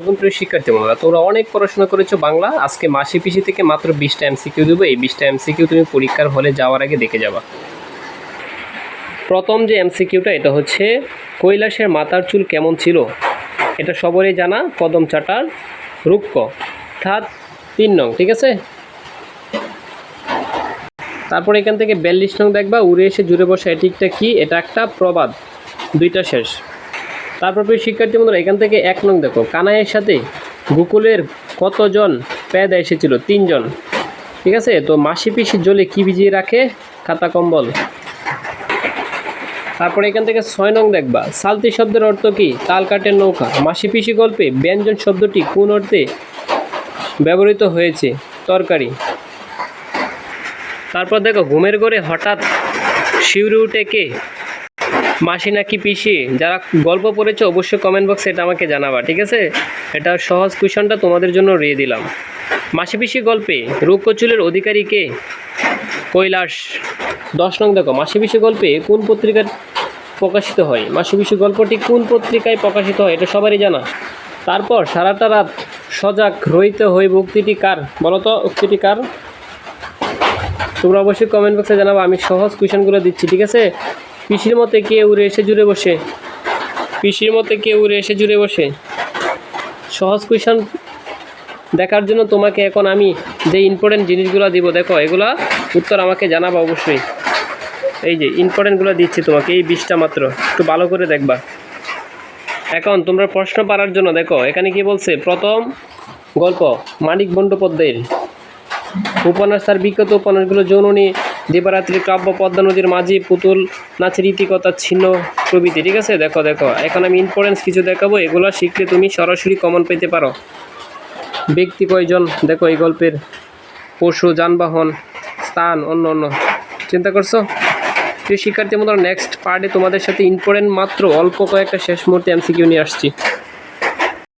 এবং প্রিয় শিক্ষার্থী বন্ধুরা, তোমরা অনেক পড়াশোনা করেছো বাংলা। আজকে মাসি পিসি থেকে মাত্র 20টা এমসিকিউ দেবো। এই 20টা এমসিকিউ তুমি পরীক্ষার হলে যাওয়ার আগে দেখে যাবা। প্রথম যে এমসিকিউটা, এটা হচ্ছে কৈলাসের মাথার চুল কেমন ছিল? এটা সবারই জানা, কদম চাটার রুক্ষ। অর্থাৎ 3 নং, ঠিক আছে। তারপর এখান থেকে 42 নং দেখবা, উড়ে এসে জুড়ে বসা। এটিকটা কি? এটা একটা প্রবাদ। 2টা শেষ। তারপর প্রিয় শিক্ষার্থী বন্ধুরা, এখান থেকে 1 নং দেখো, কানাইয়ের সাথে গোকুলের কতজন পেয়াদা এসেছিল? 3 জন, ঠিক আছে। তো মাসি পিসি জলে কি ভিজিয়ে রাখে? খাতা কম্বল। তারপরে এখান থেকে 6 নং দেখবা, সালতি শব্দের অর্থ কি? তাল কাঠের নৌকা। মাসি পিসি গল্পে ব্যঞ্জন শব্দটি কোন অর্থে ব্যবহৃত হয়েছে? তরকারি। তারপর দেখো, ঘুমের ঘরে হঠাৎ শিউরে উঠে কে? মাসি নাকি পিসি? যারা গল্প পড়েছো অবশ্যই কমেন্ট বক্সে এটা আমাকে জানাবা, ঠিক আছে। এটা সহজ কোয়েশনটা তোমাদের জন্য রেখে দিলাম। মাসি পিসি গল্পে রুক্ষ চুলের অধিকারী কে? কৈলাস। 10 নং দেখো, মাসি পিসি গল্পে কোন পত্রিকায় প্রকাশিত হয়? মাসি পিসি গল্পটি কোন পত্রিকায় প্রকাশিত হয়? এটা সবারই জানা। তারপর সারাটা রাত সজাগ রইতে হই উক্তিটি কার? বলো তো, উক্তিটি কার? তোমরা অবশ্যই কমেন্ট বক্সে জানাবো। আমি সহজ কোয়েশনগুলো দিচ্ছি, ঠিক আছে। পিসির মতে কে উড়ে এসে জুড়ে বসে? পিসির মতে কে উড়ে এসে জুড়ে বসে? সহজ কোয়েশন দেখার জন্য তোমাকে এখন আমি যে ইম্পর্টেন্ট জিনিসগুলো দিব, দেখো এগুলা উত্তর আমাকে জানাবা অবশ্যই। এই যে ইম্পর্টেন্টগুলো দিচ্ছি তোমাকে, এই 20টা মাত্র, একটু ভালো করে দেখবা। এখন তোমরা প্রশ্ন পারার জন্য দেখো এখানে কি বলছে। প্রথম গল্প মানিক বন্দ্যোপাধ্যায়ের উপন্যাস, তার বিখ্যাত উপন্যাসগুলো যৌননী, দিবারাত্রি, কাব্য, পদ্মা নদীর মাঝি, পুতুল নাচের ইতিকথা, ছিন্ন প্রভৃতি, ঠিক আছে। দেখো এখন আমি ইম্পর্টেন্স কিছু দেখাবো, এগুলো শিখলে তুমি সরাসরি কমন পেতে পারো। ব্যক্তি কয়জন? দেখো এই গল্পের। পশু, যানবাহন, স্থান, অন্য অন্য। চিন্তা করছো? প্রিয় শিক্ষার্থী বন্ধুরা, নেক্সট পার্টে তোমাদের সাথে ইম্পর্টেন্ট মাত্র অল্প কয়েকটা শেষ মুহূর্তে এমসিকিউ নিয়ে আসছি।